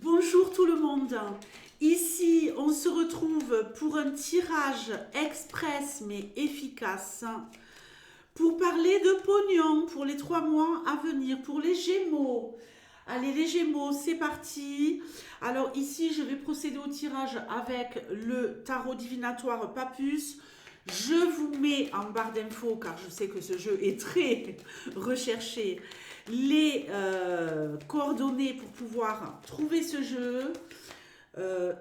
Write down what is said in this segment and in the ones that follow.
Bonjour tout le monde. Ici, on se retrouve pour un tirage express mais efficace pour parler de pognon pour les 3 mois à venir, pour les Gémeaux. Allez, les Gémeaux, c'est parti. Alors ici, je vais procéder au tirage avec le tarot divinatoire Papus. Je vous mets en barre d'infos, car je sais que ce jeu est très recherché, les coordonnées pour pouvoir trouver ce jeu. Euh,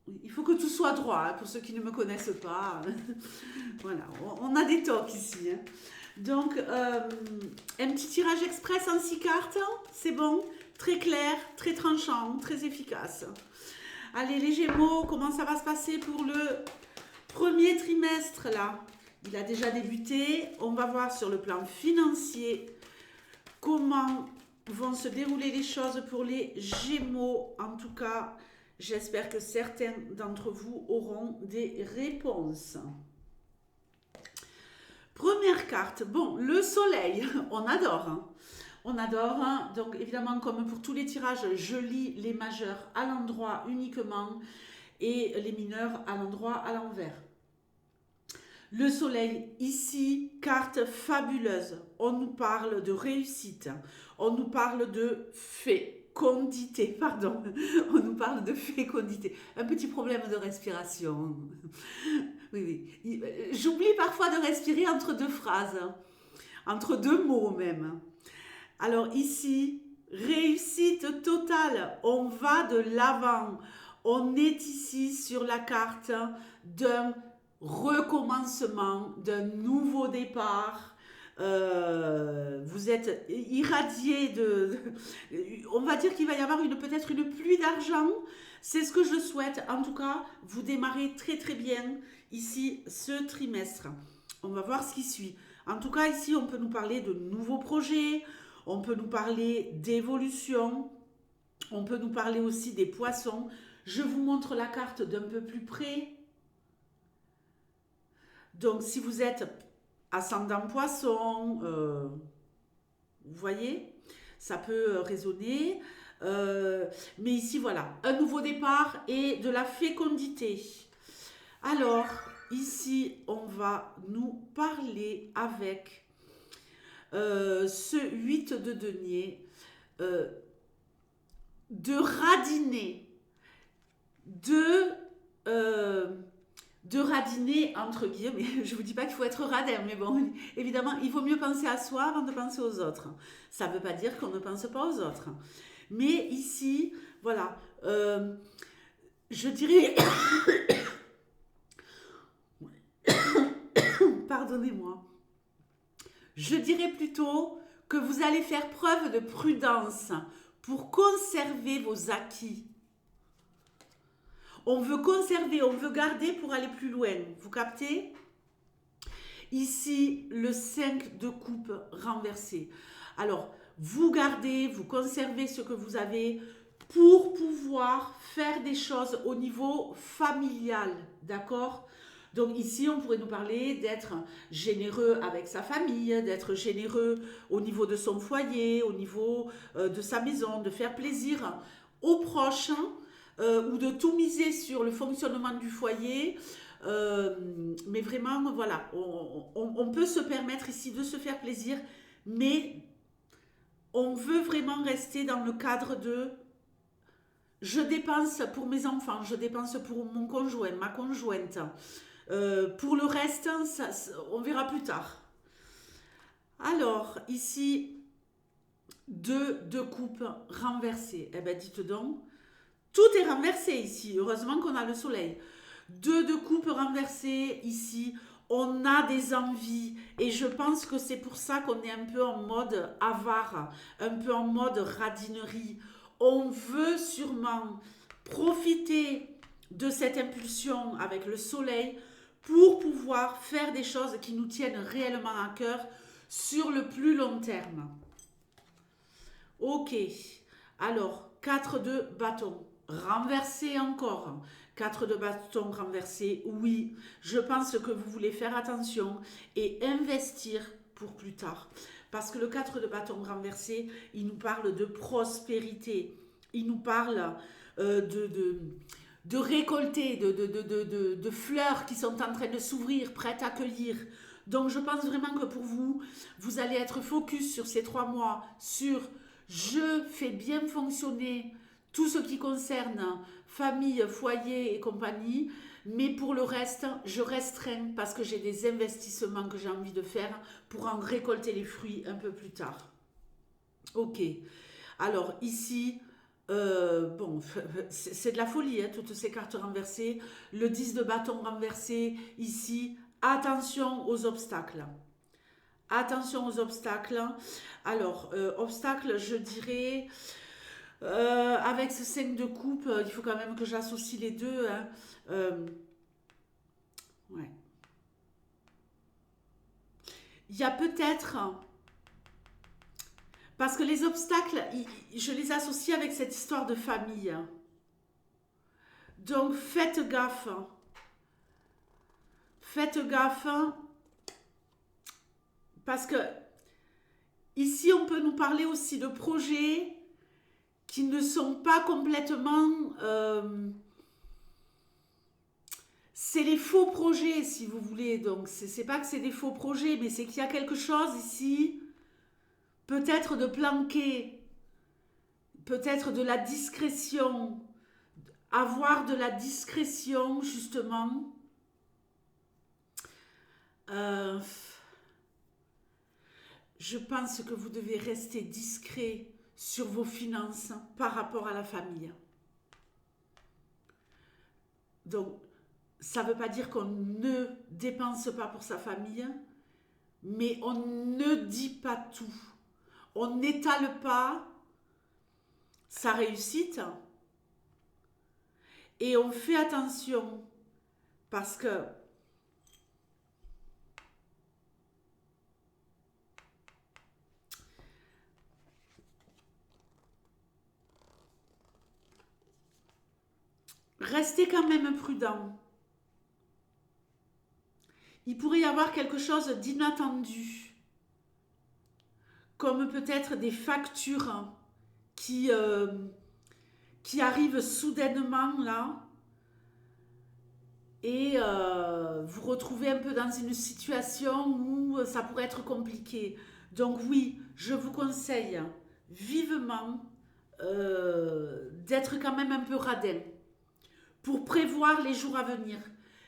il faut que tout soit droit, hein, pour ceux qui ne me connaissent pas. Voilà, on a des tocs ici. Hein. Donc, un petit tirage express en 6 cartes, c'est bon, très clair, très tranchant, très efficace. Allez, les Gémeaux, comment ça va se passer pour le premier trimestre là? Il a déjà débuté. On va voir sur le plan financier comment vont se dérouler les choses pour les Gémeaux. En tout cas, j'espère que certains d'entre vous auront des réponses. Première carte, bon, le soleil, on adore. Hein. On adore, hein. Donc évidemment, comme pour tous les tirages, je lis les majeurs à l'endroit uniquement et les mineurs à l'endroit à l'envers. Le soleil, ici, carte fabuleuse. On nous parle de réussite, on nous parle de fécondité, pardon, on nous parle de fécondité. Un petit problème de respiration. Oui, oui. J'oublie parfois de respirer entre deux phrases, entre deux mots même. Alors ici, réussite totale, on va de l'avant. On est ici sur la carte d'un recommencement, d'un nouveau départ. Vous êtes irradié on va dire qu'il va y avoir peut-être une pluie d'argent. C'est ce que je souhaite. En tout cas, vous démarrez très très bien ici ce trimestre. On va voir ce qui suit. En tout cas, ici, on peut nous parler de nouveaux projets. On peut nous parler d'évolution. On peut nous parler aussi des poissons. Je vous montre la carte d'un peu plus près. Donc, si vous êtes ascendant poisson, vous voyez, ça peut résonner. Mais ici, voilà, un nouveau départ et de la fécondité. Alors, ici, on va nous parler avec ce 8 de denier de radiner, de radiner entre guillemets. Je vous dis pas qu'il faut être radin, mais bon, évidemment, il vaut mieux penser à soi avant de penser aux autres. Ça ne veut pas dire qu'on ne pense pas aux autres. Mais ici, voilà, je dirais, pardonnez-moi, je dirais plutôt que vous allez faire preuve de prudence pour conserver vos acquis. On veut conserver, on veut garder pour aller plus loin. Vous captez? Ici, le 5 de coupe renversé. Alors, vous gardez, vous conservez ce que vous avez pour pouvoir faire des choses au niveau familial. D'accord? Donc ici, on pourrait nous parler d'être généreux avec sa famille, d'être généreux au niveau de son foyer, au niveau de sa maison, de faire plaisir aux proches, ou de tout miser sur le fonctionnement du foyer. Mais vraiment, voilà, on peut se permettre ici de se faire plaisir, mais on veut vraiment rester dans le cadre de je dépense pour mes enfants, je dépense pour mon conjoint, ma conjointe. Pour le reste, on verra plus tard. Alors, ici, deux coupes renversées. Eh bien, dites donc, tout est renversé ici. Heureusement qu'on a le soleil. Deux coupes renversées ici. On a des envies. Et je pense que c'est pour ça qu'on est un peu en mode avare, un peu en mode radinerie. On veut sûrement profiter de cette impulsion avec le soleil pour pouvoir faire des choses qui nous tiennent réellement à cœur sur le plus long terme. Ok. Alors, 4 de bâton. Renversé encore. 4 de bâton renversé. Oui, je pense que vous voulez faire attention et investir pour plus tard. Parce que le 4 de bâton renversé, il nous parle de prospérité. il nous parle de récolter, de fleurs qui sont en train de s'ouvrir, prêtes à cueillir. Donc je pense vraiment que pour vous, vous allez être focus sur ces 3 mois, sur je fais bien fonctionner tout ce qui concerne famille, foyer et compagnie, mais pour le reste, je restreins parce que j'ai des investissements que j'ai envie de faire pour en récolter les fruits un peu plus tard. Ok. Alors ici, bon, c'est de la folie, hein, toutes ces cartes renversées. Le 10 de bâton renversé, ici, attention aux obstacles. Attention aux obstacles. Alors, obstacles, je dirais, avec ce 5 de coupe, il faut quand même que j'associe les deux. Hein. Ouais. Il y a peut-être, parce que les obstacles, je les associe avec cette histoire de famille. Donc, faites gaffe. Faites gaffe, parce que ici, on peut nous parler aussi de projets qui ne sont pas complètement... c'est les faux projets, si vous voulez. Donc, c'est pas que c'est des faux projets, mais c'est qu'il y a quelque chose ici, peut-être de planqué, peut-être de la discrétion, avoir de la discrétion, justement. Je pense que vous devez rester discret sur vos finances par rapport à la famille. Donc, ça ne veut pas dire qu'on ne dépense pas pour sa famille, mais on ne dit pas tout. On n'étale pas sa réussite et on fait attention parce que restez quand même prudent. Il pourrait y avoir quelque chose d'inattendu, comme peut-être des factures qui arrivent soudainement là, et vous retrouvez un peu dans une situation où ça pourrait être compliqué. Donc oui, je vous conseille vivement d'être quand même un peu radin pour prévoir les jours à venir,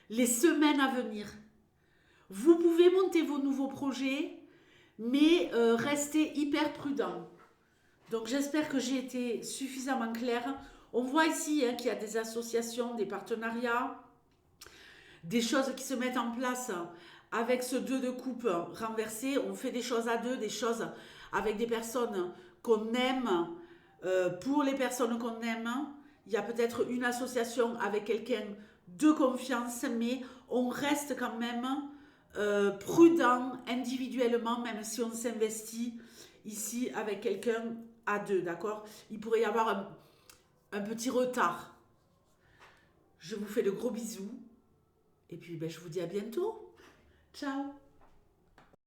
les semaines à venir. Vous pouvez monter vos nouveaux projets, mais restez hyper prudent. Donc j'espère que j'ai été suffisamment claire. On voit ici hein, qu'il y a des associations, des partenariats, des choses qui se mettent en place avec ce 2 de coupe renversé. On fait des choses à deux, des choses avec des personnes qu'on aime. Pour les personnes qu'on aime, il y a peut-être une association avec quelqu'un de confiance, mais on reste quand même prudent individuellement, même si on s'investit ici avec quelqu'un à deux, d'accord? Il pourrait y avoir un petit retard. Je vous fais de gros bisous et puis ben, je vous dis à bientôt. Ciao!